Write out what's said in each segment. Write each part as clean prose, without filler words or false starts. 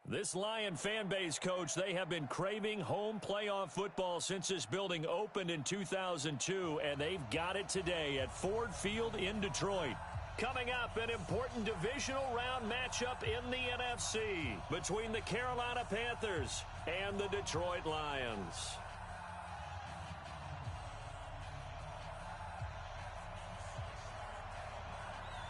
This Lion fan base, Coach, they have been craving home playoff football since this building opened in 2002, and they've got it today at Ford Field in Detroit. Coming up, an important divisional round matchup in the NFC between the Carolina Panthers and the Detroit Lions.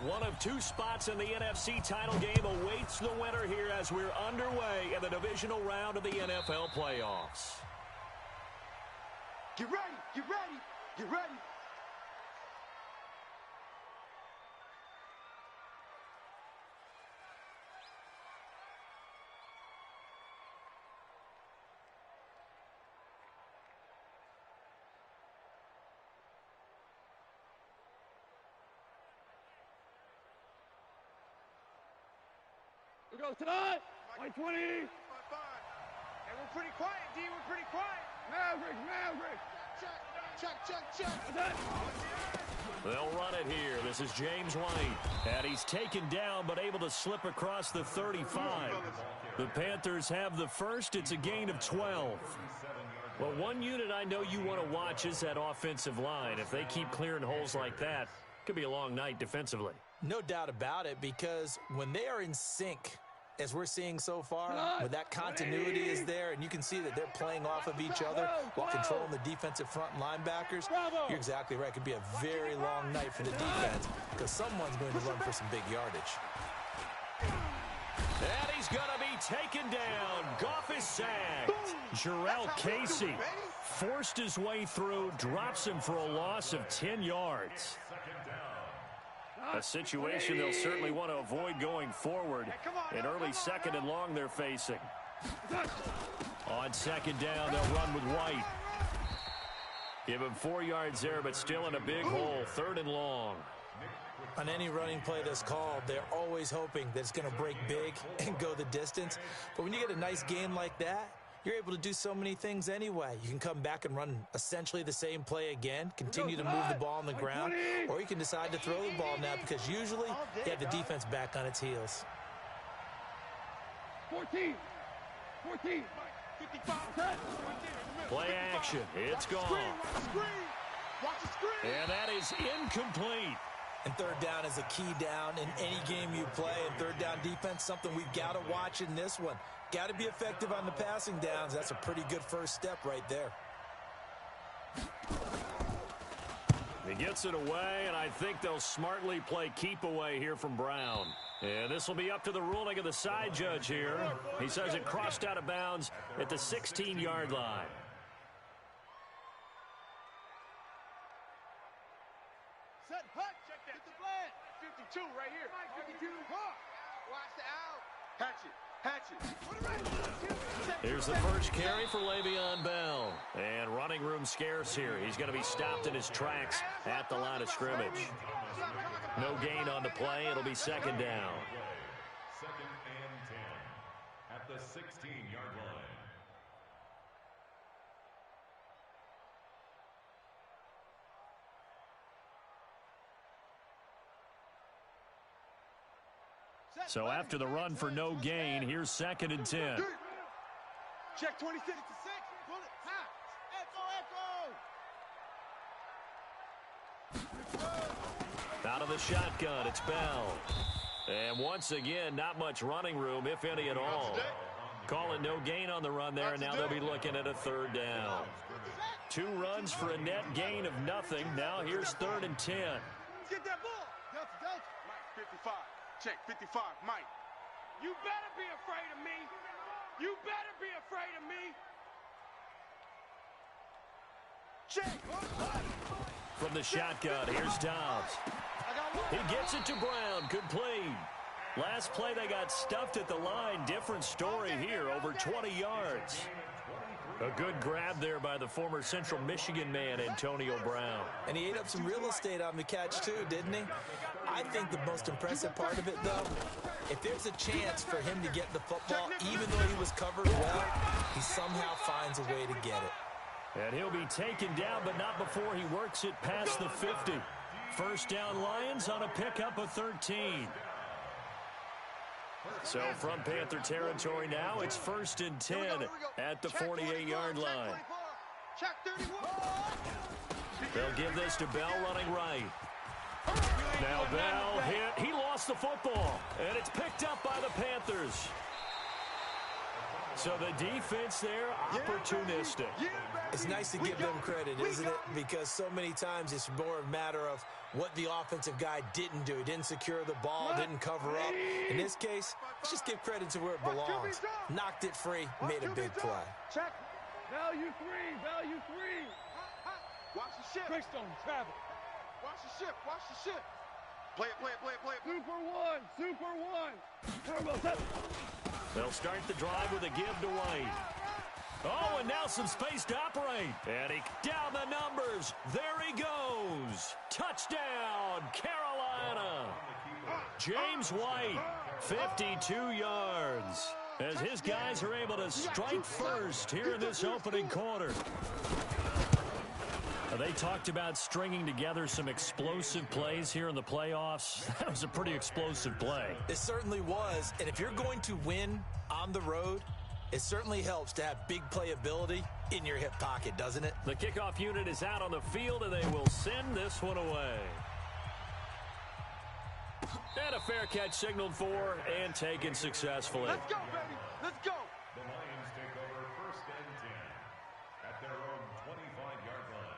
One of two spots in the NFC title game awaits the winner here as we're underway in the divisional round of the NFL playoffs. Get ready, get ready, get ready. Here goes tonight. 20. Hey, we're pretty quiet, D. We're pretty quiet. Maverick. Check. They'll run it here. This is James White. And he's taken down but able to slip across the 35. The Panthers have the first. It's a gain of 12. Well, one unit I know you want to watch is that offensive line. If they keep clearing holes like that, it could be a long night defensively. No doubt about it, because when they are in sync, as we're seeing so far, when that continuity is there and you can see that they're playing off of each other while controlling the defensive front linebackers, you're exactly right. It could be a very long night for the defense because someone's going to run for some big yardage. And he's going to be taken down. Goff is sacked. Jarrell Casey forced his way through, drops him for a loss of 10 yards. A situation they'll certainly want to avoid going forward. An early second and long they're facing. On second down, they'll run with White. Give him 4 yards there, but still in a big hole. Third and long. On any running play that's called, they're always hoping that it's going to break big and go the distance. But when you get a nice game like that, you're able to do so many things anyway. You can come back and run essentially the same play again, continue to move the ball on the ground, or you can decide to throw the ball now because usually you have the defense back on its heels. 14. Play action. It's gone. And that is incomplete. And third down is a key down in any game you play. And third down defense, something we've got to watch in this one. Got to be effective on the passing downs. That's a pretty good first step right there. He gets it away, and I think they'll smartly play keep away here from Brown. And this will be up to the ruling of the side judge here. He says it crossed out of bounds at the 16-yard line. Set, hut, check that. Get the flag. 52 right here. 52. Watch the out. Hatch it. Here's the first carry for Le'Veon Bell. And running room scarce here. He's going to be stopped in his tracks at the line of scrimmage. No gain on the play. It'll be second down. Second and 10 at the 16-yard line. So after the run for no gain, here's second and 10. Check 26. Out of the shotgun, it's Bell. And once again, not much running room, if any at all. Calling no gain on the run there, and now they'll be looking at a third down. 2 runs for a net gain of nothing. Now here's third and 10. Get that ball. Delta. Mike, 55. Check, 55, Mike. You better be afraid of me. You better be afraid of me. Check. From the shotgun, here's Dobbs. He gets it to Brown, complete. Last play they got stuffed at the line. Different story here, over 20 yards. A good grab there by the former Central Michigan man, Antonio Brown. And he ate up some real estate on the catch too, didn't he? I think the most impressive part of it, though, if there's a chance for him to get the football, even though he was covered well, he somehow finds a way to get it. And he'll be taken down, but not before he works it past the 50. First down Lions on a pickup of 13. So from Panther territory now, it's 1st and 10 at the 48-yard line. Check 31. They'll give this to Bell running right. Now Bell hit. He lost the football, and it's picked up by the Panthers. So the defense there, opportunistic. It's nice to give them credit, isn't it? Because so many times it's more a matter of what the offensive guy didn't do. He didn't secure the ball, didn't cover up. In this case, let's just give credit to where it belongs. Knocked it free, made a big play. Check. Value 3. Value 3. Watch the ship. Brickstone, travel. Watch the ship. Watch the ship. Play it, play it, play it, play it. Super 1. Super 1. Turbo 7. They'll start the drive with a give to White. Oh, and now some space to operate. And he down the numbers. There he goes. Touchdown, Carolina. James White, 52 yards. As his guys are able to strike first here in this opening quarter. They talked about stringing together some explosive plays here in the playoffs. That was a pretty explosive play. It certainly was. And if you're going to win on the road, it certainly helps to have big playability in your hip pocket, doesn't it? The kickoff unit is out on the field, and they will send this one away. And a fair catch signaled for and taken successfully. Let's go, baby. Let's go. The Lions take over 1st and 10 at their own 25-yard line.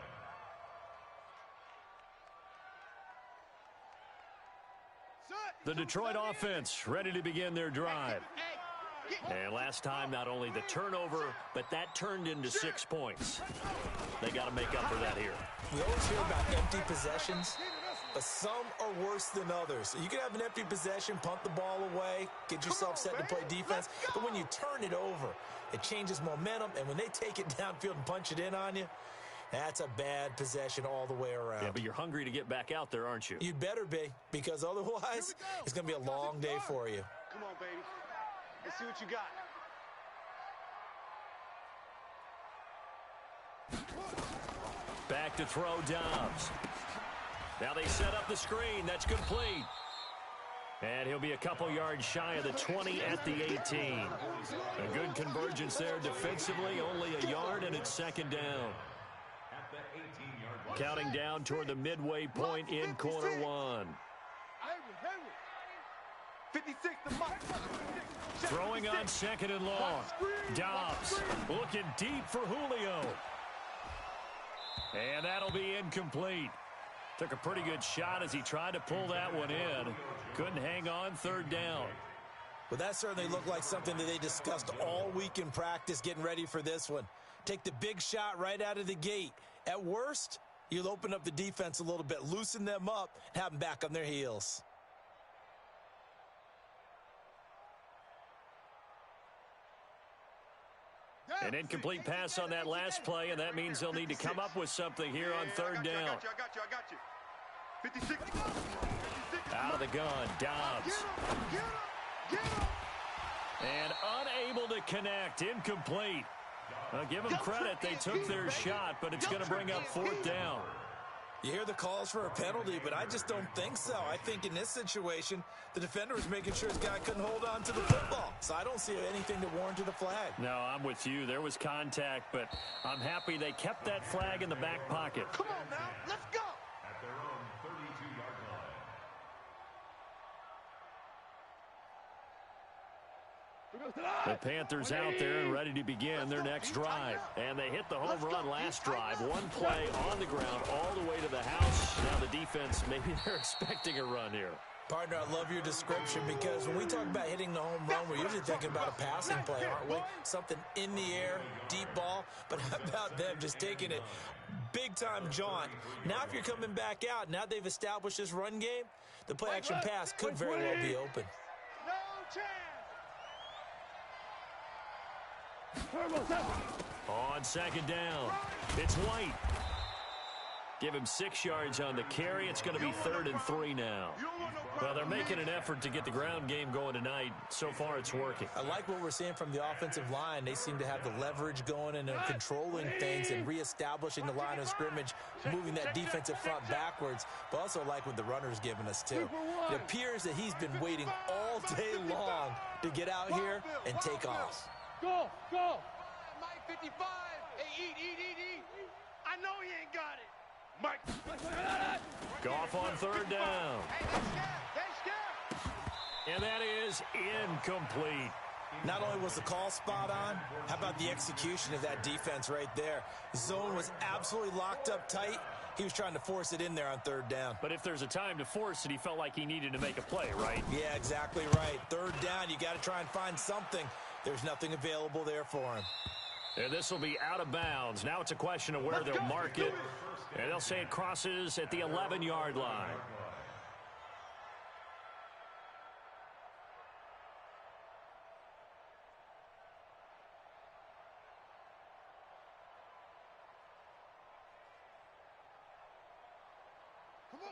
The Detroit offense ready to begin their drive. And last time, not only the turnover, but that turned into 6 points. They got to make up for that here. We always hear about empty possessions, but some are worse than others. You can have an empty possession, punt the ball away, get yourself set to play defense, but when you turn it over, it changes momentum, and when they take it downfield and punch it in on you, that's a bad possession all the way around. Yeah, but you're hungry to get back out there, aren't you? You better be, because otherwise, it's going to be a long day for you. Come on, baby. Let's see what you got. Back to throw Dobbs. Now they set up the screen. That's complete. And he'll be a couple yards shy of the 20 at the 18. A good convergence there defensively. Only a yard, and it's 2nd down. Counting down toward the midway point in quarter 1. 56 to Mike. Throwing on 2nd and long. Dobbs looking deep for Julio. And that'll be incomplete. Took a pretty good shot as he tried to pull that one in. Couldn't hang on 3rd down. Well, that certainly looked like something that they discussed all week in practice getting ready for this one. Take the big shot right out of the gate. At worst, you'll open up the defense a little bit, loosen them up, and have them back on their heels. An incomplete pass on that last play, and that means they'll need to come up with something here on 3rd down. I got you. 56. Out of the gun, Dobbs. And unable to connect, incomplete. Give them credit, they took their shot, but it's going to bring up 4th down. You hear the calls for a penalty, but I just don't think so. I think in this situation, the defender was making sure his guy couldn't hold on to the football. So I don't see anything to warrant the flag. No, I'm with you. There was contact, but I'm happy they kept that flag in the back pocket. Come on now, let's go. At their own 32-yard line. The Panthers out there and ready to begin their next drive. And they hit the home run last drive. One play on the ground all the way to the house. Now the defense, maybe they're expecting a run here. Partner, I love your description because when we talk about hitting the home run, we're usually thinking about a passing play, aren't we? Something in the air, deep ball. But how about them just taking it big-time jaunt? Now if you're coming back out, now they've established this run game, the play-action pass could very well be open. No chance. On 2nd down, it's White. Give him 6 yards on the carry. It's going to be 3rd and 3 now. You don't want no Well, they're making an effort to get the ground game going tonight. So far, it's working. I like what we're seeing from the offensive line. They seem to have the leverage going and are controlling things and reestablishing the line of scrimmage, moving that defensive front backwards, but also like what the runner's giving us, too. It appears that he's been waiting all day long to get out here and take off. Go, go. Mike 55. Hey, eat. I know he ain't got it. Mike. Goff on third down. Hey, they scared. And that is incomplete. Not only was the call spot on, how about the execution of that defense right there? Zone was absolutely locked up tight. He was trying to force it in there on third down. But if there's a time to force it, he felt like he needed to make a play, right? Yeah, exactly right. Third down, you got to try and find something. There's nothing available there for him. And this will be out of bounds. Now it's a question of where they'll mark it. And they'll say it crosses at the 11-yard line.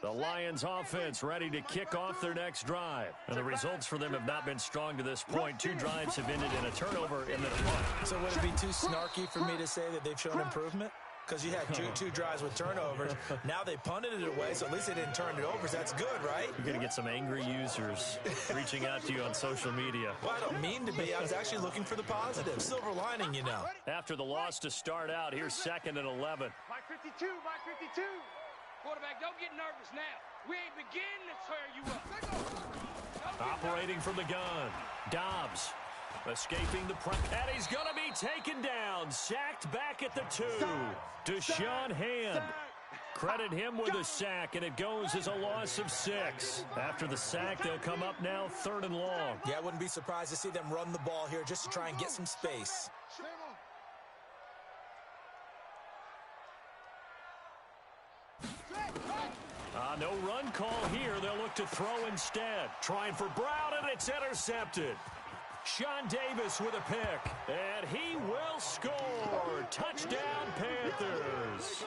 The Lions offense ready to kick off their next drive. And the results for them have not been strong to this point. 2 drives have ended in a turnover and then a punt. So would it be too snarky for me to say that they've shown improvement? Because you had two drives with turnovers. Now they punted it away, so at least they didn't turn it over. So that's good, right? You're going to get some angry users reaching out to you on social media. Well, I don't mean to be. I was actually looking for the positive. Silver lining, you know. After the loss to start out, here's 2nd and 11. Mike 52. Quarterback, don't get nervous now. We ain't beginning to tear you up. Operating from the gun. Dobbs escaping the press. And he's going to be taken down. Sacked back at the 2. Deshaun Hand. Credit him with a sack, and it goes as a loss of 6. After the sack, they'll come up now 3rd and long. Yeah, I wouldn't be surprised to see them run the ball here just to try and get some space. No run call here. They'll look to throw instead. Trying for Brown, and it's intercepted. Sean Davis with a pick, and he will score. Touchdown, Panthers.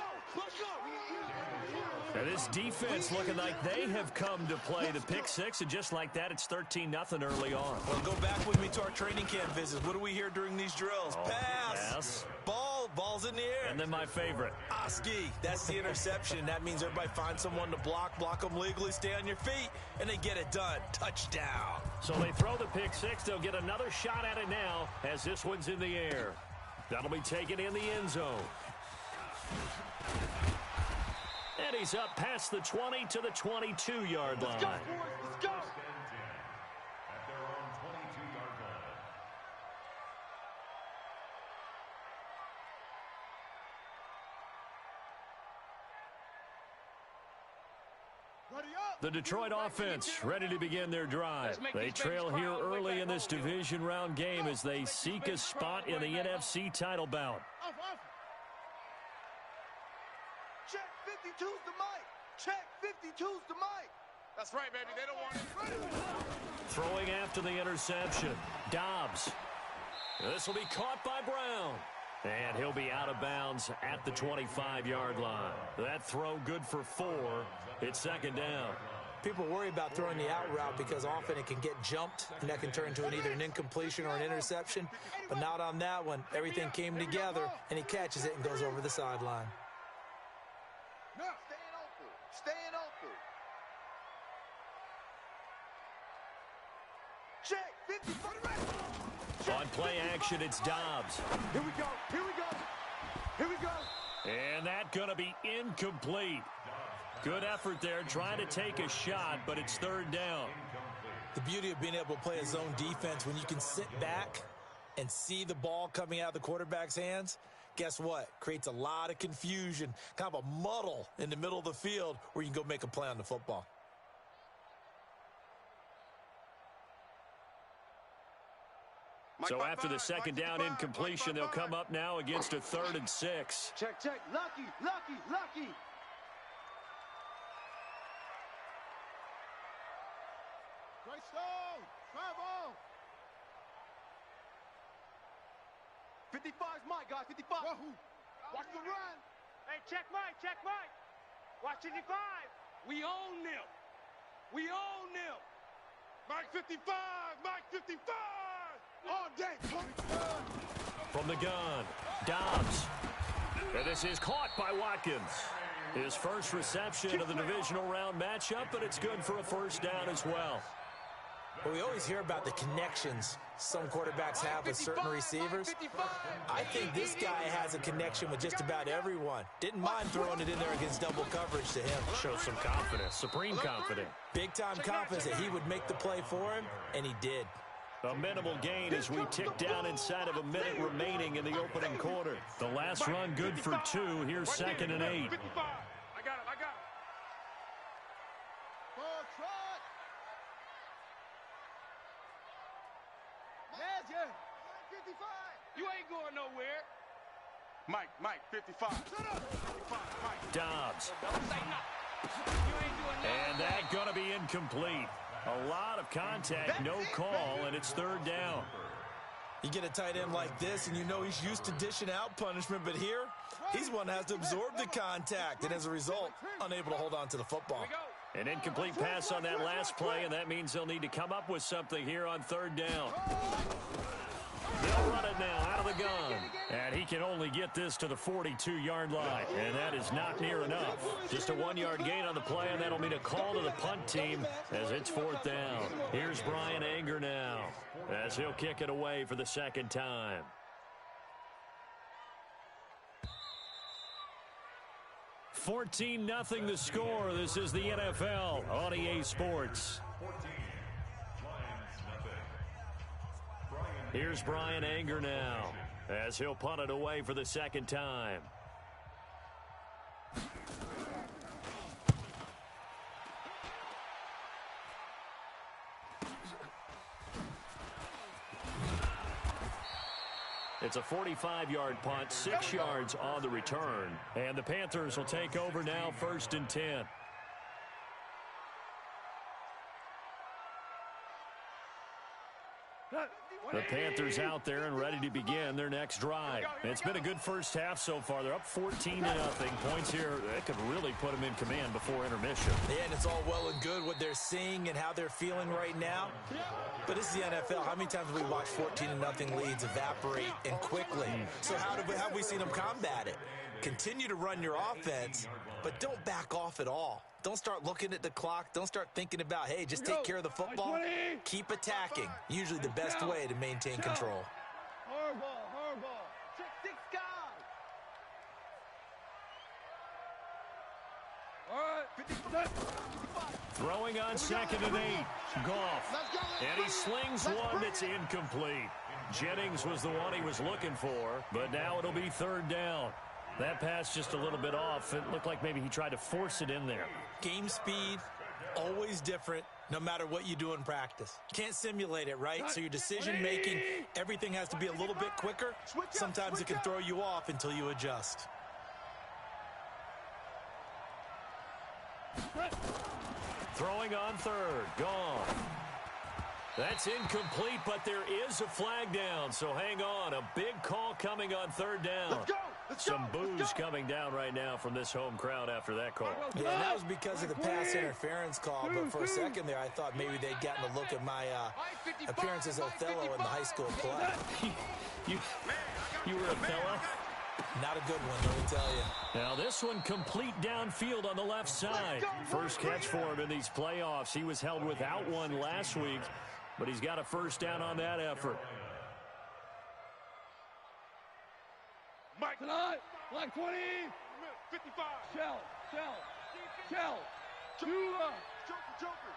And this defense looking like they have come to play the pick 6, and just like that, it's 13-0 early on. Well, go back with me to our training camp visits. What do we hear during these drills? Pass. Ball's in the air. And then my favorite. Oski, that's the interception. That means everybody finds someone to block them legally, stay on your feet, and they get it done. Touchdown. So they throw the pick 6. They'll get another shot at it now as this one's in the air. That'll be taken in the end zone. And he's up past the 20 to the 22-yard line. Let's go, boys. Let's go. At their own 22-yard line. The Detroit offense ready to begin their drive. They trail here early in this division round game as they seek a spot in the NFC title bout. Check 52's the mic. Check 52's the mic. That's right, baby. They don't want it. Throwing after the interception. Dobbs. This will be caught by Brown. And he'll be out of bounds at the 25-yard line. That throw good for 4. It's 2nd down. People worry about throwing the out route because often it can get jumped, and that can turn into either an incompletion or an interception. But not on that one. Everything came together, and he catches it and goes over the sideline. Staying open. Check 50. On play action, it's Dobbs. Here we go. And that going to be incomplete. Good effort there, trying to take a shot, but it's 3rd down. The beauty of being able to play a zone defense when you can sit back and see the ball coming out of the quarterback's hands, guess what? Creates a lot of confusion, kind of a muddle in the middle of the field where you can go make a play on the football. So after the 2nd down incompletion, they'll come up now against a 3rd and 6. Check. Lucky. Great stone. Travel. 55's Mike, guys. 55. Watch the run. Hey, check Mike. Watch 55. We own them. Mike 55, Mike 55. All day, From the gun, Dobbs. And this is caught by Watkins. His first reception of the divisional round matchup, but it's good for a first down as well. Well, we always hear about the connections some quarterbacks have with certain receivers. I think this guy has a connection with just about everyone. Didn't mind throwing it in there against double coverage to him. Shows some confidence, supreme confidence. Big-time confidence that he would make the play for him, and he did. A minimal gain as we tick down inside of a minute remaining in the opening quarter. The last run good for 2. Here's 2nd and 8. 55. I got it. Ball trot. Magic. 55. You ain't going nowhere. Mike, 55. Shut up. 55, Mike. Dobbs. Don't say nothing. You ain't doing nothing. And that going to be incomplete. A lot of contact, no call, and it's 3rd down. You get a tight end like this, and you know he's used to dishing out punishment, but here, he's one that has to absorb the contact, and as a result, unable to hold on to the football. An incomplete pass on that last play, and that means they'll need to come up with something here on 3rd down. They'll run it now out of the gun. And he can only get this to the 42-yard line. And that is not near enough. Just a 1-yard gain on the play, and that'll mean a call to the punt team as it's 4th down. Here's Brian Anger now as he'll kick it away for the 2nd time. $14-0 the score. This is the NFL on EA Sports. Here's Brian Anger now as he'll punt it away for the 2nd time. It's a 45-yard punt, 6 yards on the return. And the Panthers will take over now, 1st and 10. The Panthers out there and ready to begin their next drive. It's been a good first half so far. They're up 14-0. Points here, that could really put them in command before intermission. Yeah, and it's all well and good what they're seeing and how they're feeling right now. But this is the NFL. How many times have we watched 14-0 leads evaporate and quickly? So how have we seen them combat it? Continue to run your offense, but don't back off at all. Don't start looking at the clock. Don't start thinking about, hey, just take care of the football. Keep attacking. Usually the best way to maintain control. Hardball. Six guys. All right, 55. Throwing on 2nd and 8. Goff. And he slings one that's incomplete. Jennings was the one he was looking for, but now it'll be 3rd down. That pass just a little bit off. It looked like maybe he tried to force it in there. Game speed, always different, no matter what you do in practice. You can't simulate it, right? So your decision-making, everything has to be a little bit quicker. Sometimes it can throw you off until you adjust. Throwing on 3rd. Gone. That's incomplete, but there is a flag down, so hang on. A big call coming on 3rd down. Some boos coming down right now from this home crowd after that call. Yeah, that was because of the pass interference call, but for a second there, I thought maybe they'd gotten a look at my appearance as Othello in the high school play. You were Othello? Not a good one, let me tell you. Now this one complete downfield on the left side. First catch for him in these playoffs. He was held without one last week, but he's got a first down on that effort. Mike Tonight, like 20. 55. Shell. Joker.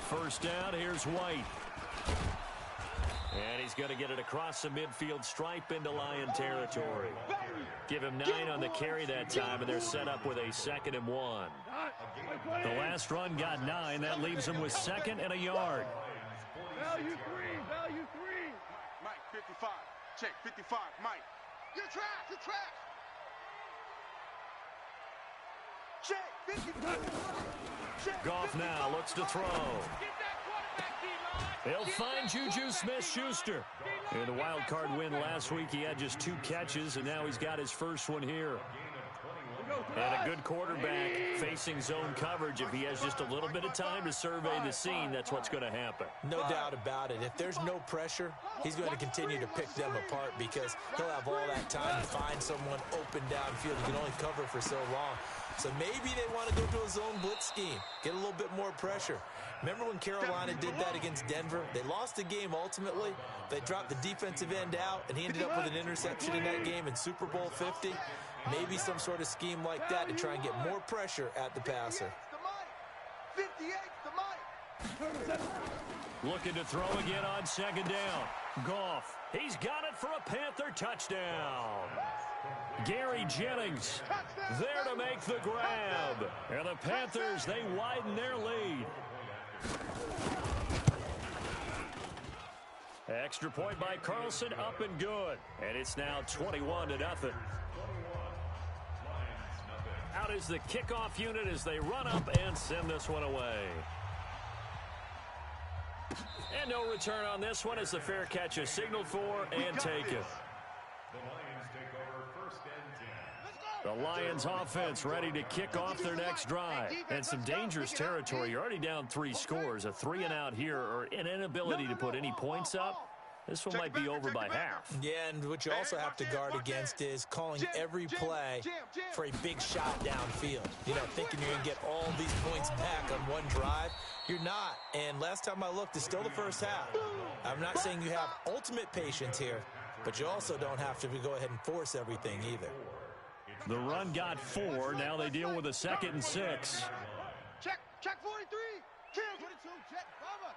First down, here's White. And he's going to get it across the midfield stripe into Lion territory. Give him 9 on the carry that time, and they're set up with a 2nd and 1. The last run got 9. That leaves them with 2nd and a yard. Value 3. Mike, 55. Check, 55. Mike. You're trash. Check, 55. Goff now looks to throw. He'll find Juju Smith-Schuster. In the wild card win last week, he had just 2 catches, and now he's got his first one here. And a good quarterback facing zone coverage. If he has just a little bit of time to survey the scene, that's what's going to happen. No doubt about it. If there's no pressure, he's going to continue to pick them apart because he'll have all that time to find someone open downfield. He can only cover for so long. So maybe they want to go to a zone blitz scheme, get a little bit more pressure. Remember when Carolina did that against Denver? They lost the game ultimately. They dropped the defensive end out, and he ended up with an interception in that game in Super Bowl 50. Maybe some sort of scheme like that to try and get more pressure at the passer. 58's the mic. Looking to throw again on second down. Goff, he's got it for a Panther touchdown. Gary Jennings there to make the grab. And the Panthers, they widen their lead. Extra point by Carlson, up and good. And it's now 21-0. Out is the kickoff unit as they run up and send this one away. And no return on this one as the fair catch is signaled for and taken. The Lions take over first and 10. The Lions offense ready to kick off their next drive. And some dangerous territory. You're already down 3 scores. A 3-and-out here or an inability to put any points up. This one might be over by half. Yeah, and what you also have to guard against is calling every play for a big shot downfield. You know, thinking you're going to get all these points back on one drive. You're not. And last time I looked, it's still the first half. I'm not saying you have ultimate patience here, but you also don't have to go ahead and force everything either. The run got 4. Now they deal with a 2nd and 6. Check 43. Kill 22. Jet bomber.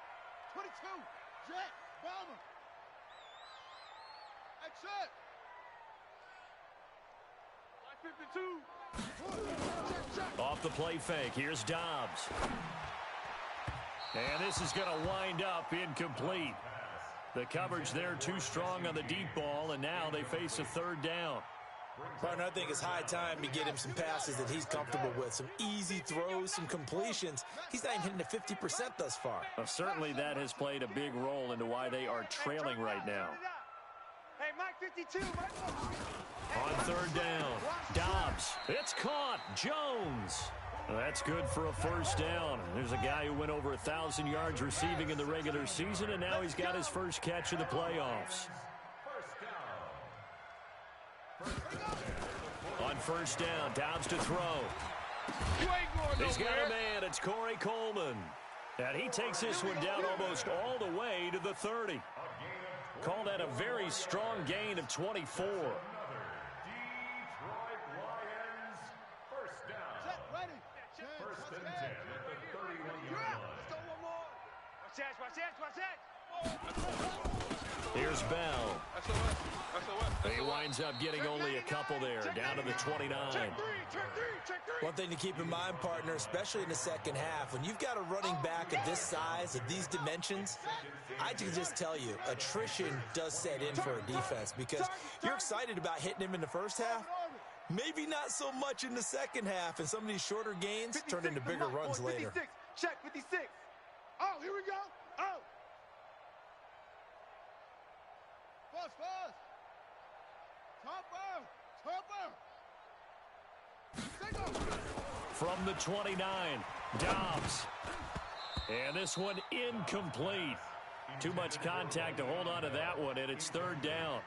22. Jet bomber. Exit. Line 52. Off the play fake. Here's Dobbs. And this is going to wind up incomplete. The coverage there too strong on the deep ball, and now they face a 3rd down. Partner, I think it's high time to get him some passes that he's comfortable with. Some easy throws, some completions. He's not even hitting the 50% thus far. Well, certainly that has played a big role into why they are trailing right now. Hey, Mike 52. On 3rd down, Dobbs. It's caught. Jones. That's good for a 1st down. There's a guy who went over 1,000 yards receiving in the regular season, and now he's got his first catch of the playoffs. On 1st down, Dobbs to throw. He's got a man. It's Corey Coleman. And he takes this one down almost all the way to the 30. Call that a very strong gain of 24. First and 10 at the 31-yard line. Here's Bell. He winds up getting only a couple there, down to the 29. One thing to keep in mind, partner, especially in the second half, when you've got a running back of this size, of these dimensions, I can just tell you, attrition does set in for a defense because you're excited about hitting him in the first half. Maybe not so much in the second half, and some of these shorter gains turn into bigger runs later. Check 56. Oh, here we go. Oh. Fast. Topper. From the 29, Dobbs. And this one incomplete. Too much contact to hold on to that one, and it's 3rd down.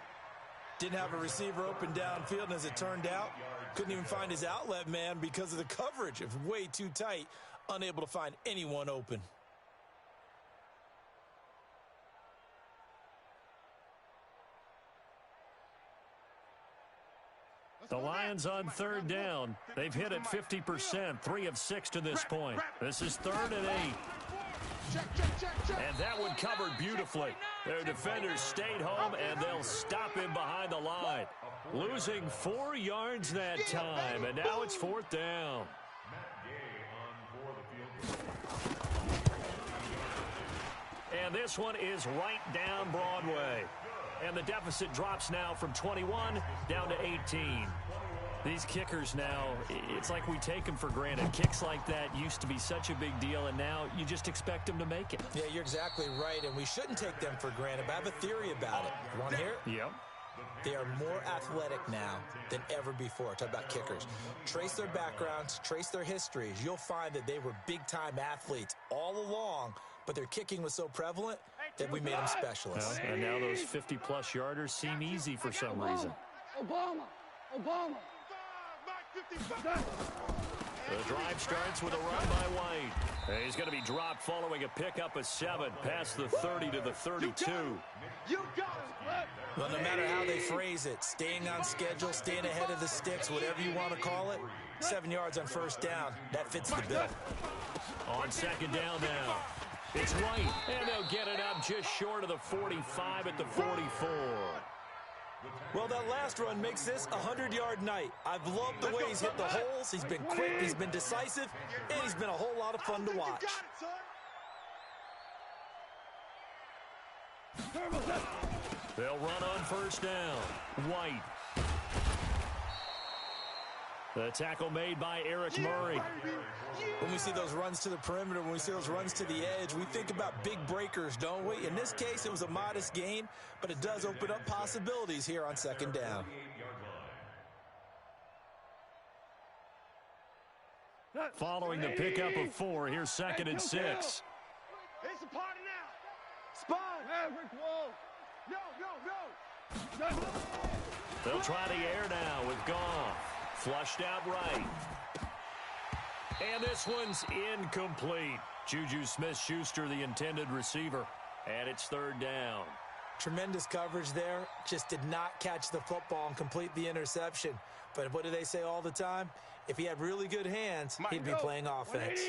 Didn't have a receiver open downfield, and as it turned out, couldn't even find his outlet man because of the coverage. It was way too tight, unable to find anyone open. The Lions on 3rd down. They've hit it 50%, 3 of 6 to this point. This is 3rd and 8. And that one covered beautifully. Their defenders stayed home, and they'll stop him behind the line. Losing 4 yards that time, and now it's 4th down. And this one is right down Broadway. And the deficit drops now from 21 down to 18. These kickers now, it's like we take them for granted. Kicks like that used to be such a big deal, and now you just expect them to make it. Yeah, you're exactly right, and we shouldn't take them for granted, but I have a theory about it. You want to hear it? Yep. They are more athletic now than ever before. Talk about kickers. Trace their backgrounds, trace their histories. You'll find that they were big-time athletes all along, but their kicking was so prevalent that we made them specialists. And now those 50-plus yarders seem easy for some reason. Obama. The drive starts with a run by White. He's going to be dropped following a pickup of 7 past the 30 to the 32. You got it. Well, no matter how they phrase it, staying on schedule, staying ahead of the sticks, whatever you want to call it, 7 yards on first down, that fits the bill. On second down now, it's White, and they'll get it up just short of the 45 at the 44. Well, that last run makes this a 100-yard night. I've loved the way he's hit the holes. He's been quick, he's been decisive, and he's been a whole lot of fun to watch. They'll run on first down. White. The tackle made by Eric Murray. When we see those runs to the perimeter, when we see those runs to the edge, we think about big breakers, don't we? In this case, it was a modest gain, but it does open up possibilities here on second down. Following the pickup of 4, here's second and 6. It's a party now. Spot. Maverick wall. No. They'll try the air now with Goff. Flushed out right. And this one's incomplete. Juju Smith-Schuster, the intended receiver. And it's third down. Tremendous coverage there. Just did not catch the football and complete the interception. But what do they say all the time? If he had really good hands, he'd be playing offense.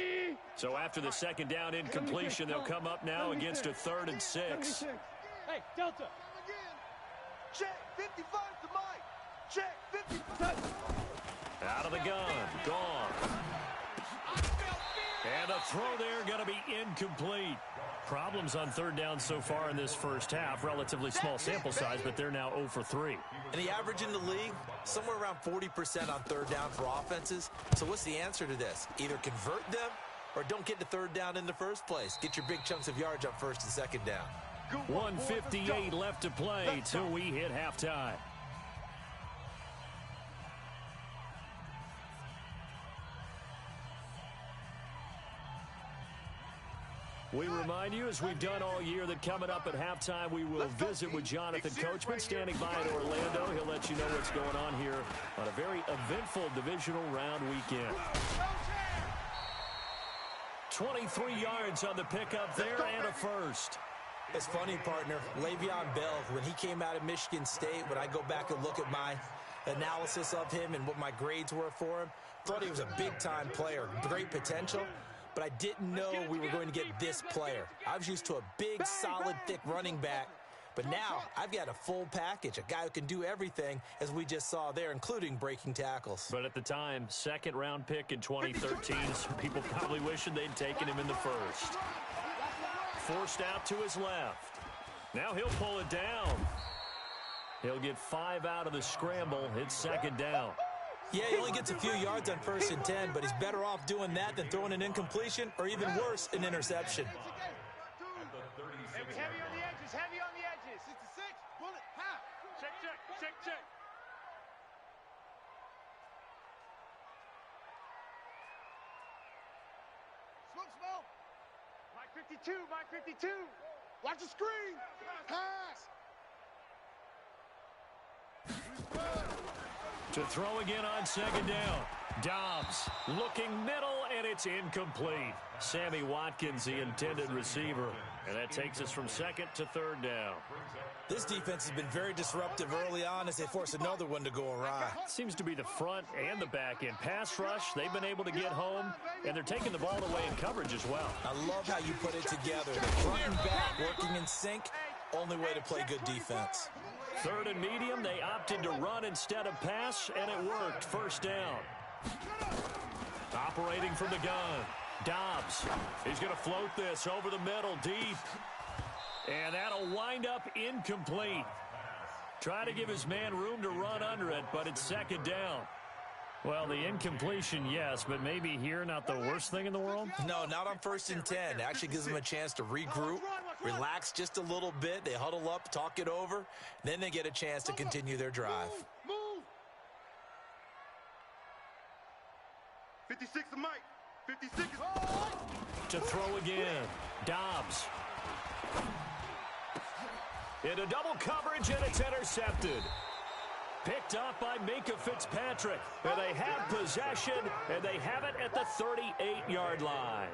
So after the second down incompletion, they'll come up now against a 3rd and 6. Hey, Delta. Check 55 to Mike. Check 55. Out of the gun. Gone. And the throw there going to be incomplete. Problems on third down so far in this first half. Relatively small sample size, but they're now 0 for 3. And the average in the league, somewhere around 40% on third down for offenses. So what's the answer to this? Either convert them or don't get to third down in the first place. Get your big chunks of yards on first and second down. 1:58 left to play till we hit halftime. We remind you, as we've done all year, that coming up at halftime, we will visit with Jonathan Coachman standing by in Orlando. He'll let you know what's going on here on a very eventful divisional round weekend. 23 yards on the pickup there and a first. It's funny, partner. Le'Veon Bell, when he came out of Michigan State, when I go back and look at my analysis of him and what my grades were for him, thought he was a big-time player, great potential. But I didn't know we were going to get this player. I was used to a big, solid, thick running back. But now I've got a full package, a guy who can do everything, as we just saw there, including breaking tackles. But at the time, second-round pick in 2013, some people probably wishing they'd taken him in the first. Forced out to his left. Now he'll pull it down. He'll get 5 out of the scramble. It's second down. Yeah, he only gets a few yards on first and 10, but he's better off doing that than throwing an incompletion or even worse, an interception. Heavy on the edges, heavy on the edges. 66, bullet, half. Check. Smoke. Mike 52. Watch the screen. Pass. To throw again on second down. Dobbs looking middle, and it's incomplete. Sammy Watkins, the intended receiver. And that takes us from second to third down. This defense has been very disruptive early on as they force another one to go awry. Seems to be the front and the back end. Pass rush, they've been able to get home, and they're taking the ball away in coverage as well. I love how you put it together. The front and back working in sync. Only way to play good defense. Third and medium, they opted to run instead of pass, and it worked. First down. Operating from the gun. Dobbs. He's going to float this over the middle, deep. And that'll wind up incomplete. Try to give his man room to run under it, but it's second down. Well, the incompletion, yes, but maybe here not the worst thing in the world? No, not on 1st and 10. It actually gives them a chance to regroup, relax just a little bit. They huddle up, talk it over, then they get a chance to continue their drive. Move. 56 to Mike. 56 is... To throw again. Dobbs. Into double coverage, and it's intercepted. Picked up by Minka Fitzpatrick. And they have possession, and they have it at the 38-yard line.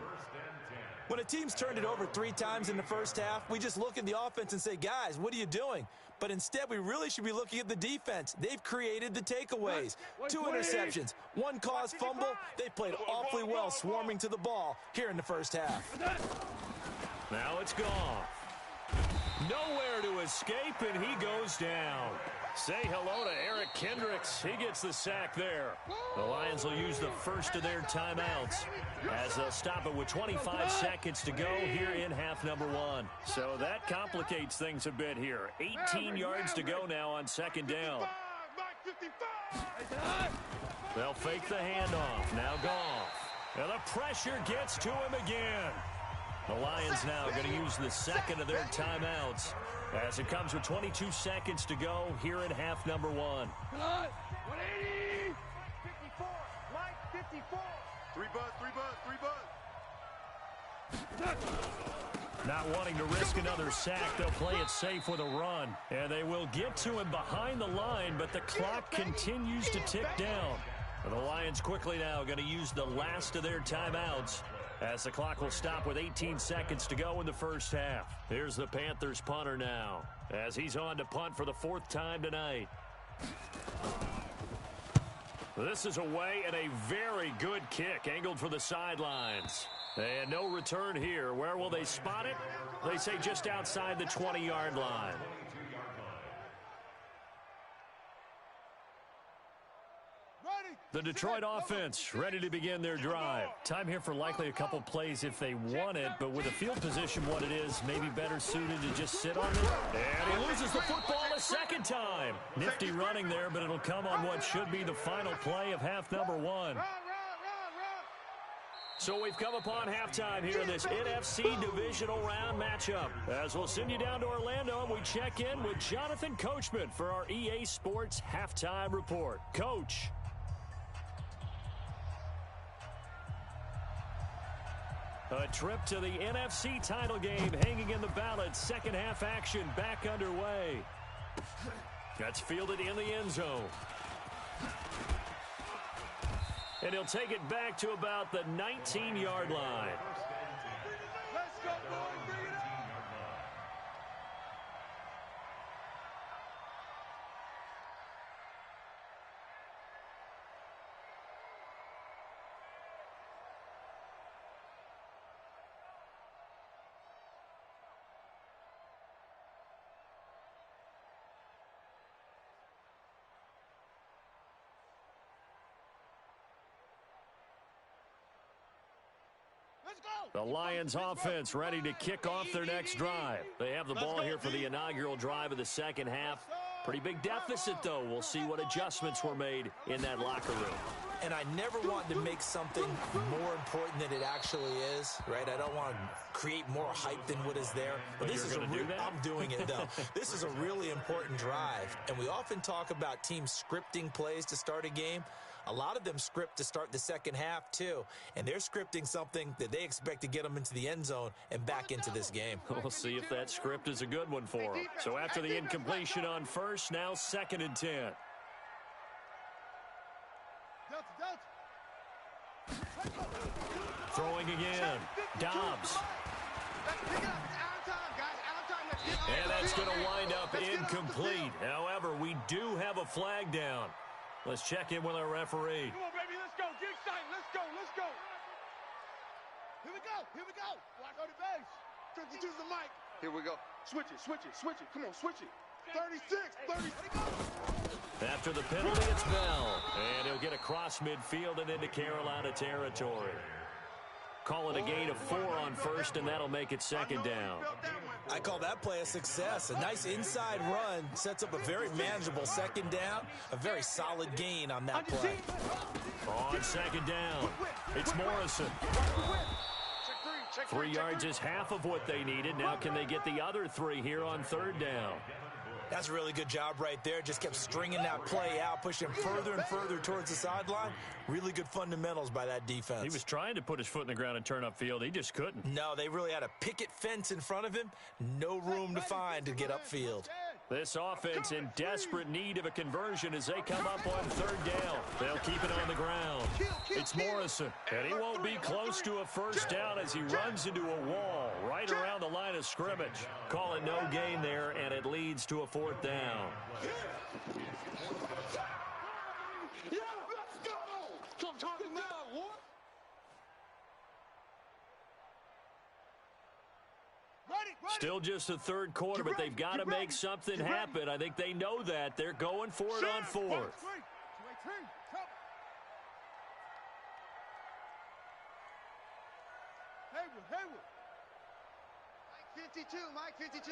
When a team's turned it over 3 times in the first half, we just look at the offense and say, guys, what are you doing? But instead, we really should be looking at the defense. They've created the takeaways. 2 interceptions, 1 caused fumble. They played awfully well swarming to the ball here in the first half. Now it's gone. Nowhere to escape, and he goes down. Say hello to Eric Kendricks. He gets the sack there. The Lions will use the first of their timeouts as they'll stop it with 25 seconds to go here in half number 1. So that complicates things a bit here. 18 yards to go now on 2nd down. They'll fake the handoff. Now Goff. And the pressure gets to him again. The Lions now going to use the second of their timeouts as it comes with 22 seconds to go here in half number 1. 180. 54. Mike, 54. 3 buzz. Not wanting to risk another sack, they'll play it safe with a run. And they will get to him behind the line, but the clock continues to tick down. And the Lions quickly now going to use the last of their timeouts as the clock will stop with 18 seconds to go in the first half. Here's the Panthers punter now as he's on to punt for the 4th time tonight. This is away and a very good kick angled for the sidelines. And no return here. Where will they spot it? They say just outside the 20-yard line. The Detroit offense ready to begin their drive. Time here for likely a couple plays if they want it, but with the field position what it is, maybe better suited to just sit on it. And he loses the football a 2nd time. Nifty running there, but it'll come on what should be the final play of half number 1. So we've come upon halftime here in this NFC divisional round matchup. As we'll send you down to Orlando, and we check in with Jonathan Coachman for our EA Sports Halftime Report. Coach. A trip to the NFC title game hanging in the balance. Second half action back underway. That's fielded in the end zone. And he'll take it back to about the 19-yard line. Let's go, boy. Bring it up. The Lions offense ready to kick off their next drive. They have the ball here for the inaugural drive of the second half. Pretty big deficit, though. We'll see what adjustments were made in that locker room. And I never want to make something more important than it actually is, right? I don't want to create more hype than what is there. But this is I'm doing it, though. This is a really important drive. And we often talk about teams scripting plays to start a game. A lot of them script to start the second half, too. And they're scripting something that they expect to get them into the end zone and back into this game. We'll see if that script is a good one for them. So after the incompletion on first, now 2nd and 10. Throwing again. Dobbs. And that's going to wind up incomplete. However, we do have a flag down. Let's check in with our referee. Come on, baby, let's go. Get excited. Let's go. Here we go. Block on the base. 52 to the mic. Here we go. Switch it. Come on, switch it. 36. After the penalty, it's Bell. And he'll get across midfield and into Carolina territory. Call it a gain of 4 on first, and that'll make it second down. I call that play a success. A nice inside run sets up a very manageable second down, a very solid gain on that play. On second down, it's Morrison. 3 yards is half of what they needed. Now can they get the other 3 here on third down? That's a really good job right there. Just kept stringing that play out, pushing him further and further towards the sideline. Really good fundamentals by that defense. He was trying to put his foot in the ground and turn upfield. He just couldn't. No, they really had a picket fence in front of him. No room to find to get upfield. This offense in desperate need of a conversion as they come up on third down. They'll keep it on the ground. It's Morrison, and he won't be close to a first down as he runs into a wall right around the line of scrimmage. Call it no gain there, and it leads to a fourth down. Still just the third quarter, but they've got to make something happen. I think they know that. They're going for it on fourth. Haywood. Mike 52, Mike 52.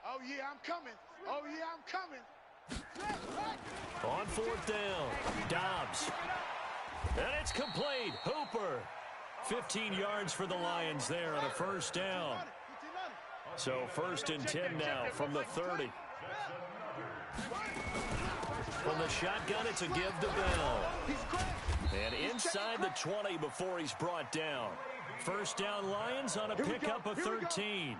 Oh, yeah, I'm coming. Oh, yeah, I'm coming. On fourth down, Dobbs. And it's complete. Hooper. 15 yards for the Lions there on a first down. So first and 10 now from the 30. From the shotgun, it's a give to Bell. And inside the 20 before he's brought down. First down Lions on a pickup of 13.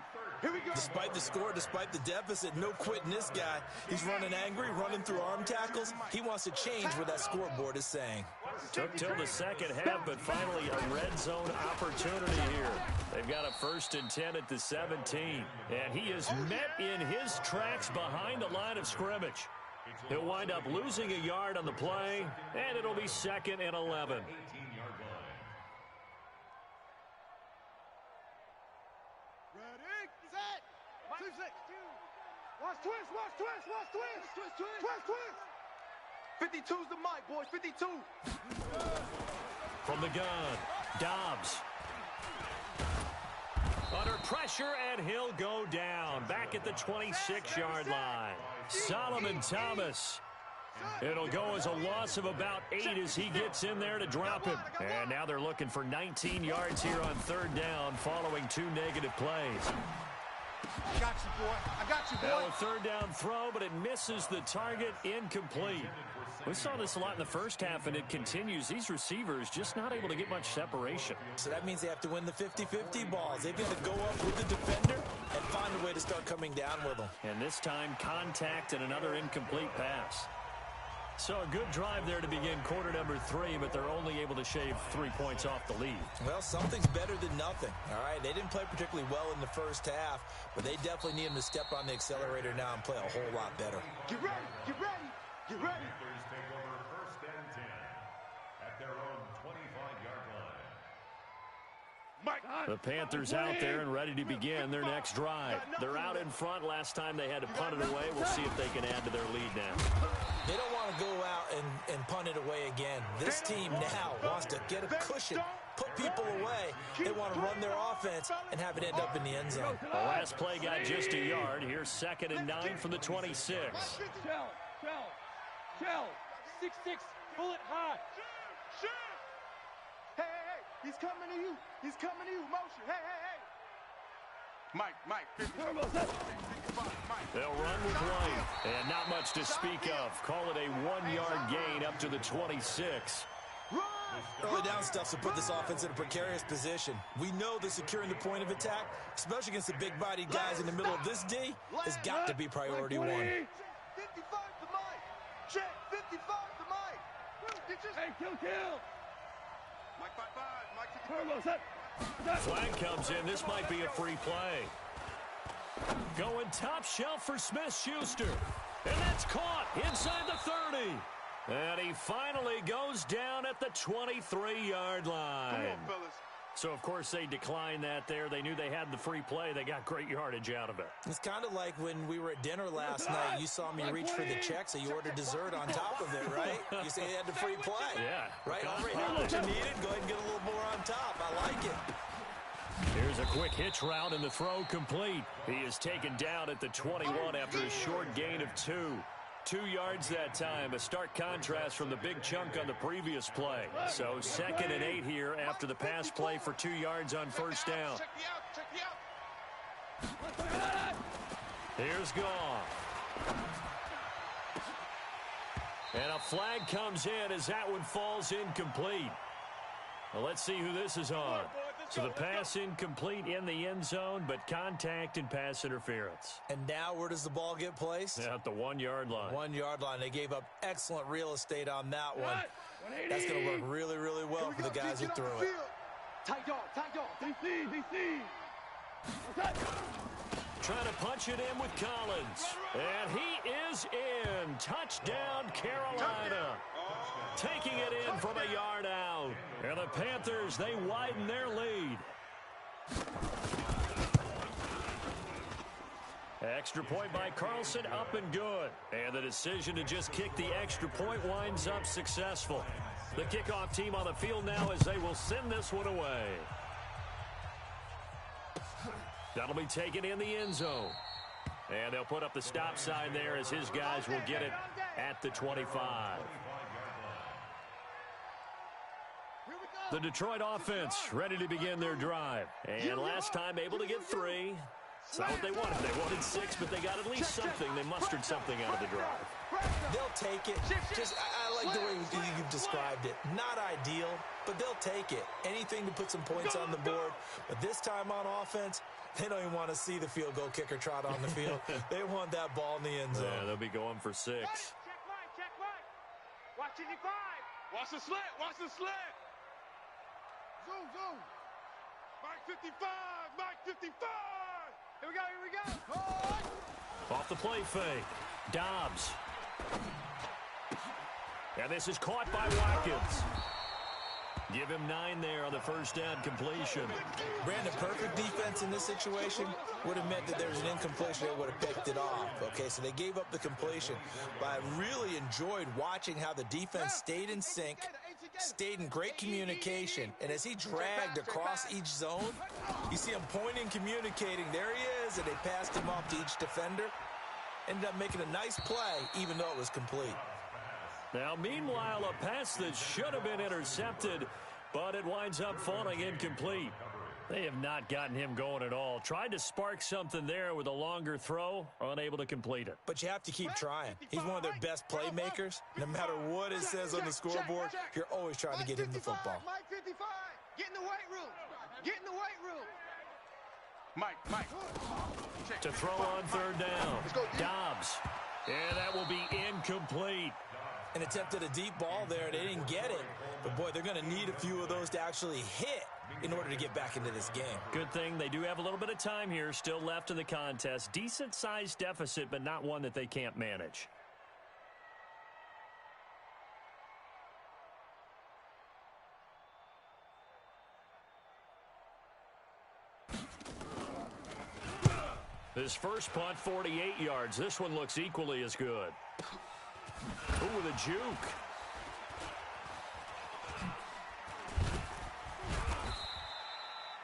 Despite the score, despite the deficit, no quitting this guy. He's running angry, running through arm tackles. He wants to change what that scoreboard is saying. Took till the second half, but finally a red zone opportunity here. They've got a first and 10 at the 17. And he is met in his tracks behind the line of scrimmage. He'll wind up losing a yard on the play, and it'll be second and 11. Watch twist. 52's the mic, boys, 52. From the gun, Dobbs. Under pressure, and he'll go down. Back at the 26-yard line. Solomon Thomas. It'll go as a loss of about 8 as he gets in there to drop him. And now they're looking for 19 yards here on third down following 2 negative plays. I got you, boy. I got you, boy. Now a third down throw, but it misses the target, incomplete. We saw this a lot in the first half, and it continues. These receivers just not able to get much separation. So that means they have to win the 50-50 balls. They've got to go up with the defender and find a way to start coming down with them. And this time, contact and another incomplete pass. So a good drive there to begin quarter number 3, but they're only able to shave 3 points off the lead. Well, something's better than nothing, all right? They didn't play particularly well in the first half, but they definitely need them to step on the accelerator now and play a whole lot better. Get ready. Panthers take over first and 10 at their own 25-yard line. The Panthers out there and ready to begin their next drive. They're out in front. Last time they had to punt it away. We'll see if they can add to their lead now. They don't want to go out and punt it away again. This team now wants to get a cushion, put people away. They want to run their offense and have it end up in the end zone. The last play got just a yard. Here's second and 9 from the 26. Shell. 6-6. Bullet high. Hey. He's coming to you. Motion. Hey. Mike. 55, Mike. They'll run with White. And not much to speak of. Call it a 1-yard gain up to the 26. Early down stuff to put this offense in a precarious position. We know that securing the point of attack, especially against the big-bodied guys in the middle of this D, has got to be priority 1. 55 to Mike. Check. 55 to Mike. Hey, kill. Mike 55. Mike 55. Flag comes in. This might be a free play. Going top shelf for Smith-Schuster. And that's caught inside the 30. And he finally goes down at the 23-yard line. Come on, fellas. So, of course, they declined that there. They knew they had the free play. They got great yardage out of it. It's kind of like when we were at dinner last night. You saw me reach for the check, so you ordered dessert on top of it, right? You say you had the free play. Yeah. Right? Already had what you needed. Go ahead and get a little more on top. I like it. Here's a quick hitch route and the throw complete. He is taken down at the 21 after a short gain of 2. 2 yards that time, a stark contrast from the big chunk on the previous play. So 2nd and 8 here after the pass play for 2 yards on first down. Here's Goff. And a flag comes in as that one falls incomplete. Well, let's see who this is on. So the pass incomplete in the end zone, but contact and pass interference. And now where does the ball get placed? At the 1 yard line. 1 yard line. They gave up excellent real estate on that one. That's going to work really, really well for the guys who threw it. Tight dog, DC. Trying to punch it in with Collins. And he is in. Touchdown, Carolina. Taking it in from a yard out. And the Panthers, they widen their lead. Extra point by Carlson, up and good. And the decision to just kick the extra point winds up successful. The kickoff team on the field now as they will send this one away. That'll be taken in the end zone. And they'll put up the stop sign there as his guys will get it at the 25. The Detroit offense ready to begin their drive. And last time able to get 3. It's not what they wanted. They wanted 6, but they got at least something. They mustered something out of the drive. They'll take it. I like the way you've described it. Not ideal, but they'll take it. Anything to put some points on the board. But this time on offense, they don't even want to see the field goal kicker trot on the field. They want that ball in the end zone. Yeah, they'll be going for 6. Check right. Watch it, 5. Watch the slant. Zoom. Mike 55. Here we go. Off the play fake. Dobbs. And this is caught by Watkins. Give him 9 there on the first down completion. Brandon, perfect defense in this situation would have meant that there was an incompletion that would have picked it off. Okay, so they gave up the completion. But I really enjoyed watching how the defense stayed in sync, stayed in great communication. And as he dragged across each zone, you see him pointing, communicating. There he is, and they passed him off to each defender. Ended up making a nice play, even though it was complete. Now, meanwhile, a pass that should have been intercepted, but it winds up falling incomplete. They have not gotten him going at all. Tried to spark something there with a longer throw, unable to complete it. But you have to keep trying. He's one of their best playmakers. No matter what it says on the scoreboard, you're always trying to get him the football. Mike 55, get in the weight room. Mike. To throw on third down. Dobbs. And that will be incomplete. And attempted a deep ball there. They didn't get it. But, boy, they're going to need a few of those to actually hit in order to get back into this game. Good thing they do have a little bit of time here still left in the contest. Decent-sized deficit, but not one that they can't manage. This first punt, 48 yards. This one looks equally as good. Ooh, with a juke.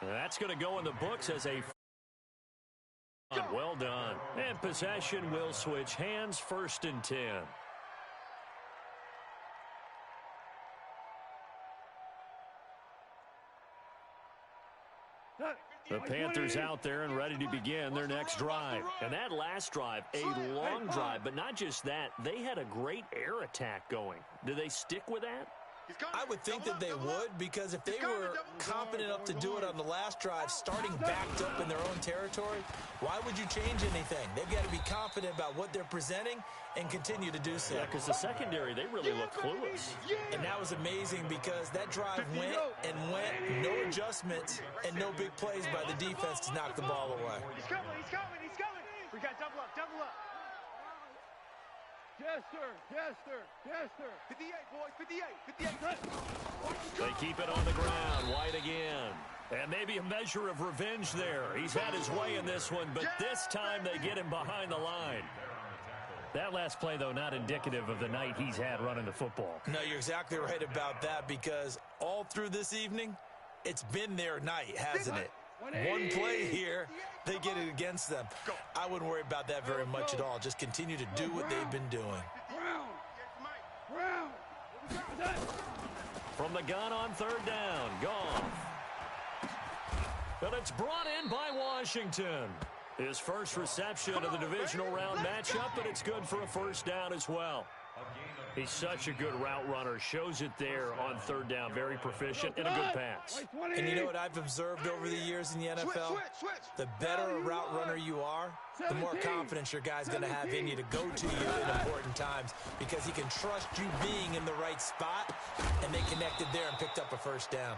That's going to go in the books as a... Well done. And possession will switch hands, 1st and 10. The Panthers out there and ready to begin their next drive. And that last drive, a long drive, but not just that. They had a great air attack going. Do they stick with that? I would think that they would, because if they were confident enough to do it on the last drive, starting backed up in their own territory, why would you change anything? They've got to be confident about what they're presenting and continue to do so. Yeah, because the secondary, they really look clueless. And that was amazing because that drive went, no adjustments, and no big plays by the defense to knock the ball away. He's coming. We got double up. Yes, sir. 58, boys, 58. They keep it on the ground. White again. And maybe a measure of revenge there. He's had his way in this one, but this time they get him behind the line. That last play, though, not indicative of the night he's had running the football. No, you're exactly right about that, because all through this evening, it's been their night, hasn't it? One play here, they get it against them. I wouldn't worry about that very much at all. Just continue to do what they've been doing. From the gun on third down, gone. But it's brought in by Washington. His first reception of the divisional round matchup, but it's good for a first down as well. He's such a good route runner. Shows it there on third down. Very proficient and a good pass. And you know what I've observed over the years in the NFL? The better a route runner you are, the more confidence your guy's going to have in you to go to you in important times because he can trust you being in the right spot, and they connected there and picked up a first down.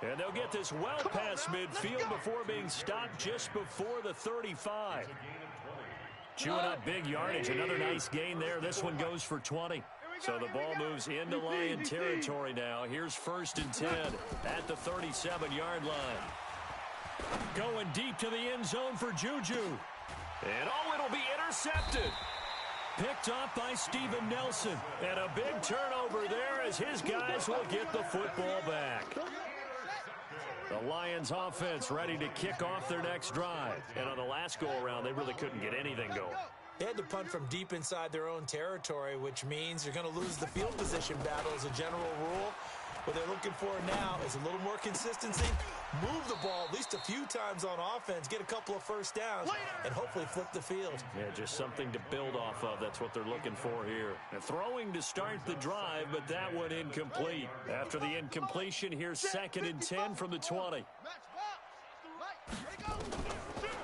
And they'll get this well past midfield before being stopped just before the 35. Chewing up big yardage. Another nice gain there. This one goes for 20. So the ball moves into Lion territory now. Here's 1st and 10 at the 37-yard line. Going deep to the end zone for Juju. And it'll be intercepted. Picked up by Steven Nelson. And a big turnover there as his guys will get the football back. The Lions offense ready to kick off their next drive. And on the last go-around, they really couldn't get anything going. They had to punt from deep inside their own territory, which means you're going to lose the field position battle as a general rule. What they're looking for now is a little more consistency, move the ball at least a few times on offense, get a couple of first downs, and hopefully flip the field. Yeah, just something to build off of. That's what they're looking for here. And throwing to start the drive, but that one incomplete. After the incompletion, here's 2nd and 10 from the 20.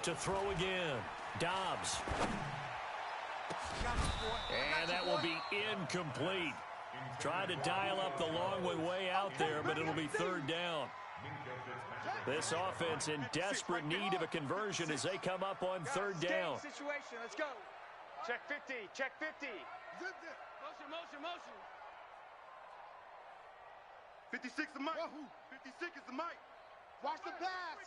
To throw again, Dobbs. And that will be incomplete. Tried to dial up the long way out there, but it'll be 3rd down. This offense in desperate need of a conversion as they come up on 3rd down. Situation. Let's go. Check 50. Check 50. Motion. 56 is Mike. 56 is the Mike. Watch the pass.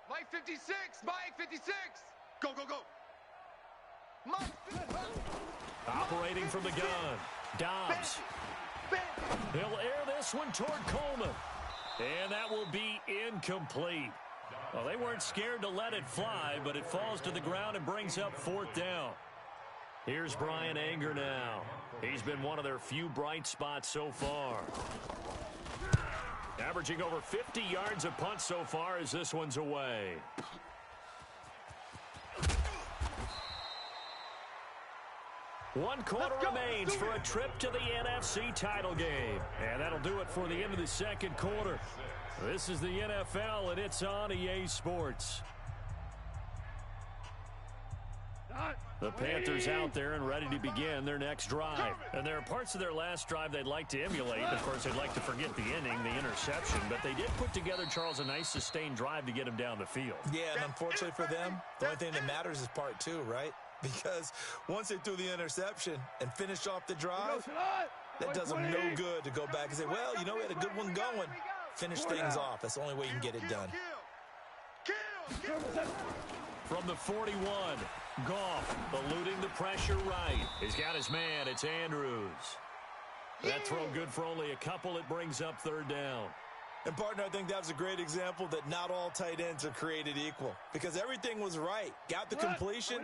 Mike 56. Mike 56. Go. Operating from the gun, Dobbs. He'll air this one toward Coleman. And that will be incomplete. Well, they weren't scared to let it fly, but it falls to the ground and brings up 4th down. Here's Brian Anger now. He's been one of their few bright spots so far. Averaging over 50 yards a punt so far as this one's away. One quarter remains for a trip to the NFC title game. And that'll do it for the end of the 2nd quarter. This is the NFL, and it's on EA Sports. The Panthers out there and ready to begin their next drive. And there are parts of their last drive they'd like to emulate. Of course, they'd like to forget the inning, the interception. But they did put together, Charles, a nice sustained drive to get him down the field. Yeah, and unfortunately for them, the only thing that matters is part 2, right? Because once they threw the interception and finished off the drive, that does them no good to go back and say, well, you know, we had a good one going. Finish things off. That's the only way you can get it done. From the 41, Goff eluding the pressure right. He's got his man. It's Andrews. That throw good for only a couple. It brings up 3rd down. And, partner, I think that was a great example that not all tight ends are created equal because everything was right. Got the completion,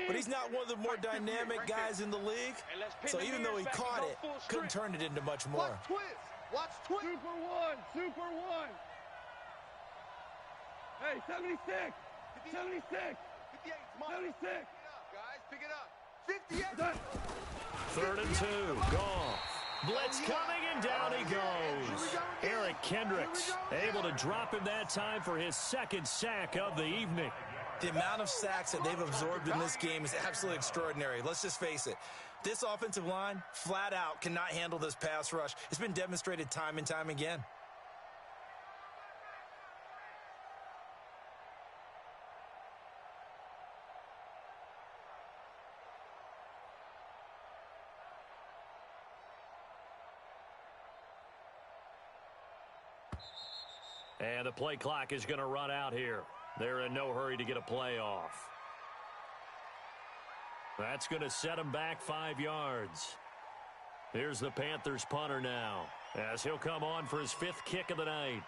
but he's not one of the more dynamic guys in the league. So even though he caught it, couldn't turn it into much more. Watch twist. Super one. Hey, 76. 76. 58. 76. Guys, pick it up. 58. 3rd and 2. Goff. Blitz coming, and down he goes. Eric Kendricks able to drop him that time for his 2nd sack of the evening. The amount of sacks that they've absorbed in this game is absolutely extraordinary. Let's just face it. This offensive line, flat out, cannot handle this pass rush. It's been demonstrated time and time again. And the play clock is going to run out here. They're in no hurry to get a play off. That's going to set him back 5 yards. Here's the Panthers punter now, as he'll come on for his 5th kick of the night.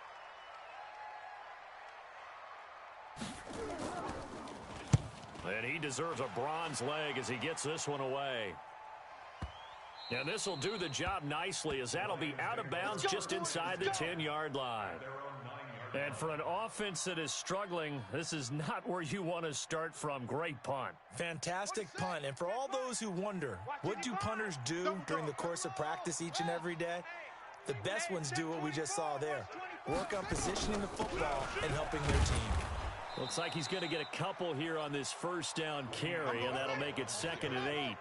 And he deserves a bronze leg as he gets this one away. And this will do the job nicely as that'll be out of bounds just inside the 10-yard line. And for an offense that is struggling, this is not where you want to start from. Great punt. Fantastic punt. And for all those who wonder, what do punters do during the course of practice each and every day? The best ones do what we just saw there. Work on positioning the football and helping their team. Looks like he's going to get a couple here on this first down carry, and that'll make it 2nd and 8.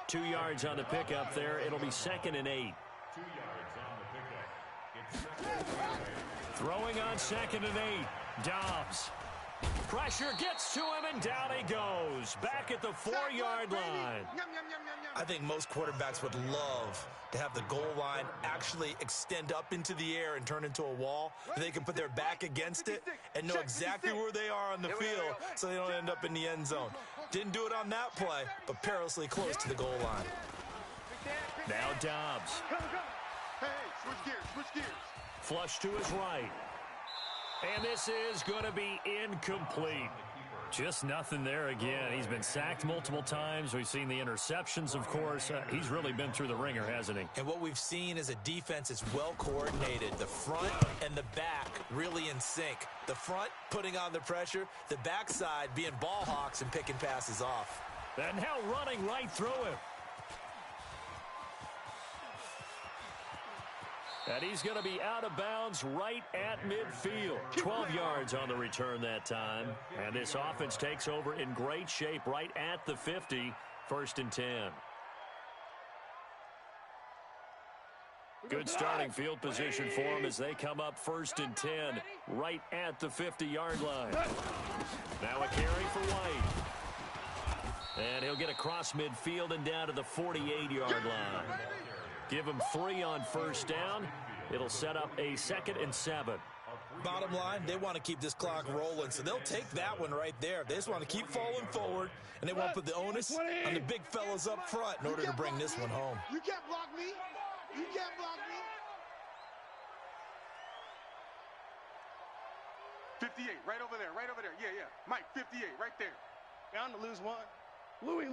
2 yards on the pickup there. It'll be 2nd and 8. 2 yards on the pickup. It's 2nd and 8. Throwing on 2nd and 8. Dobbs. Pressure gets to him, and down he goes. Back at the 4-yard line. I think most quarterbacks would love to have the goal line actually extend up into the air and turn into a wall. They can put their back against it and know exactly where they are on the field so they don't end up in the end zone. Didn't do it on that play, but perilously close to the goal line. Now Dobbs. Hey, switch gears, switch gears. Flush to his right. And this is going to be incomplete. Just nothing there again. He's been sacked multiple times. We've seen the interceptions, of course. He's really been through the ringer, hasn't he? And what we've seen is a defense that's well coordinated. The front and the back really in sync. The front putting on the pressure. The backside being ball hawks and picking passes off. And now running right through him. And he's going to be out of bounds right at midfield. 12 yards on the return that time. And this offense takes over in great shape right at the 50. 1st and 10. Good starting field position for him as they come up 1st and 10 right at the 50-yard line. Now a carry for White. And he'll get across midfield and down to the 48-yard line. Give him 3 on 1st down. It'll set up a 2nd and 7. Bottom line, they want to keep this clock rolling, so they'll take that one right there. They just want to keep falling forward, and they want to put the onus on the big fellas up front in order to bring this one home. You can't block me. You can't block me. 58, right over there, right over there. Yeah, yeah. Mike, 58, right there. Bound to lose one. Louis.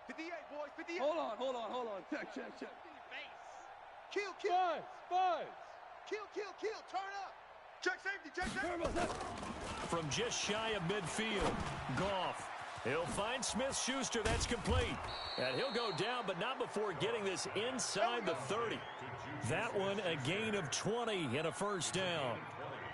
58, boys, 58. Hold on. Check. Kill. Five. Kill. Turn up. Check safety. From just shy of midfield, Goff. He'll find Smith-Schuster. That's complete. And he'll go down, but not before getting this inside the 30. That one a gain of 20 and a 1st down.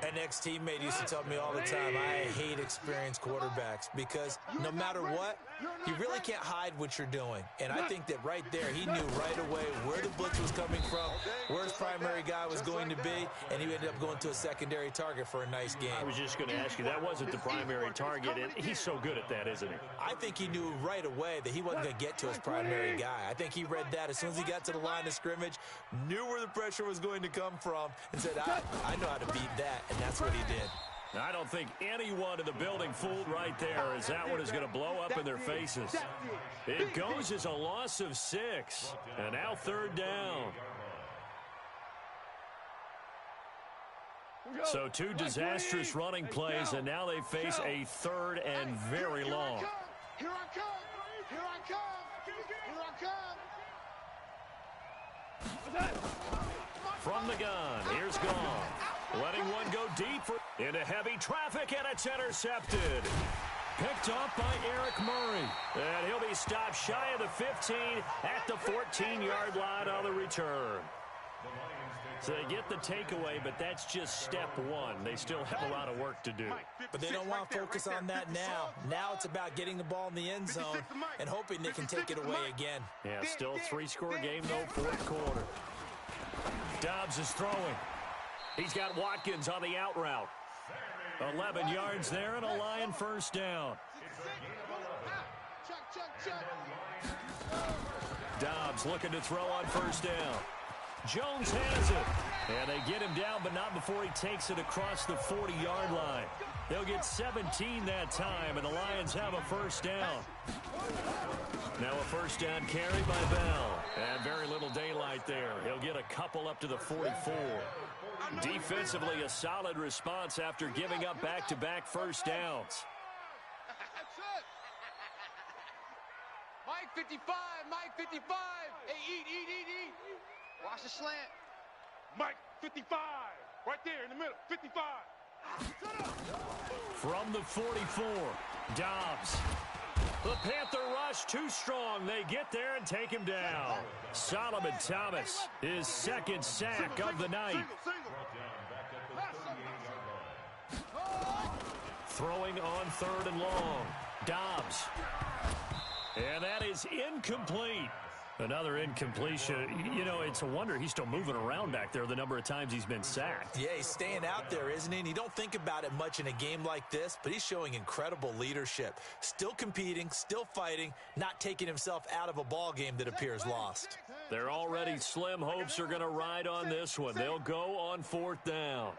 An ex-teammate used to tell me all the time, I hate experienced quarterbacks because no matter what, you really can't hide what you're doing. And I think that right there, he knew right away where the blitz was coming from, where his primary guy was going to be, and he ended up going to a secondary target for a nice game. I was just going to ask you, that wasn't the primary target, and he's so good at that, isn't he? I think he knew right away that he wasn't going to get to his primary guy. I think he read that as soon as he got to the line of scrimmage, knew where the pressure was going to come from, and said, I know how to beat that. And that's what he did. I don't think anyone in the building fooled right there, as that one is going to blow up in their faces. It goes as a loss of 6. And now 3rd down. So 2 disastrous running plays, and now they face a 3rd and very long. Here I come. From the gun, here's Goff. Letting one go deep into heavy traffic, and it's intercepted. Picked off by Eric Murray. And he'll be stopped shy of the 15 at the 14-yard line on the return. So they get the takeaway, but that's just step 1. They still have a lot of work to do. But they don't want to focus on that now. Now it's about getting the ball in the end zone and hoping they can take it away again. Yeah, still 3-score game, though, 4th quarter. Dobbs is throwing. He's got Watkins on the out route. 11 yards there and a Lion 1st down. Dobbs looking to throw on 1st down. Jones has it. And they get him down, but not before he takes it across the 40-yard line. They'll get 17 that time, and the Lions have a 1st down. Now a 1st down carry by Bell. And very little daylight there. He'll get a couple up to the 44. Defensively, a solid response after giving up back-to-back 1st downs. 55, Mike, 55. Hey, eat. Watch the slant. Mike, 55. Right there in the middle, 55. From the 44, Dobbs. The Panther rush too strong. They get there and take him down. Solomon Thomas, his second sack of the night. Throwing on 3rd and long. Dobbs. And that is incomplete. Another incompletion. You know, it's a wonder he's still moving around back there the number of times he's been sacked. Yeah, he's staying out there, isn't he? And you don't think about it much in a game like this, but he's showing incredible leadership. Still competing, still fighting, not taking himself out of a ball game that appears lost. Their already slim hopes are going to ride on this one. They'll go on 4th down.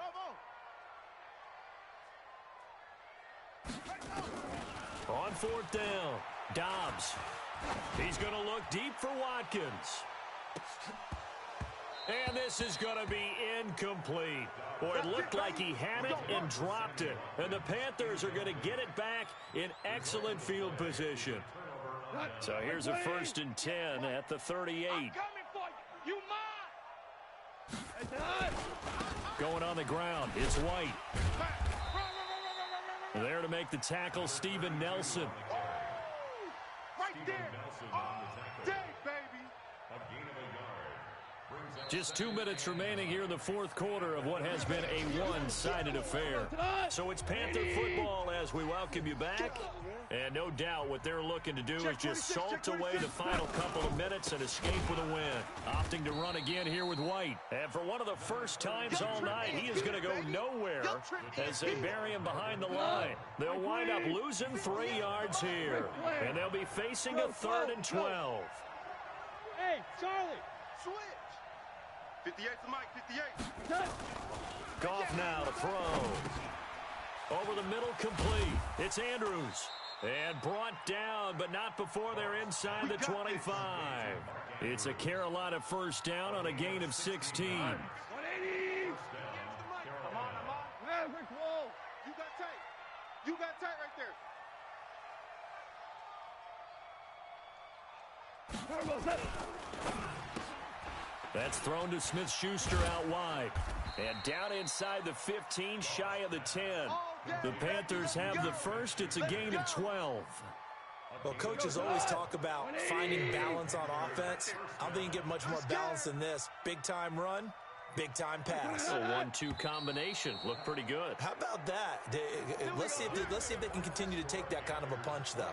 On 4th down, Dobbs. He's going to look deep for Watkins. And this is going to be incomplete. Boy, it looked like he had it and dropped it. And the Panthers are going to get it back in excellent field position. So here's a 1st and 10 at the 38. I'm coming for you. You mine. Going on the ground, it's White. There to make the tackle, Steven Nelson. Right there. All day, baby. Just 2 minutes remaining here in the 4th quarter of what has been a one-sided affair. So it's Panther football as we welcome you back. And no doubt what they're looking to do is just salt away the final couple of minutes and escape with a win. Opting to run again here with White. And for one of the first times all night, he is going to go nowhere as they bury him behind the line. They'll wind up losing 3 yards here. And they'll be facing a 3rd and 12. Hey, Charlie. Switch. 58 to Mike, 58. Goff now to throw. Over the middle, complete. It's Andrews. And brought down, but not before they're inside the 25. It's a Carolina 1st down on a gain of 16. 180. Come on. Man, we're close. You got tight. You got tight right there. That's thrown to Smith-Schuster out wide. And down inside the 15, shy of the 10. The Panthers have the 1st. It's a gain of 12. Well, coaches always talk about finding balance on offense. I don't think you get much more balance than this. Big-time run, big-time pass. A 1-2 combination. Looked pretty good. How about that? Let's see if they can continue to take that kind of a punch, though.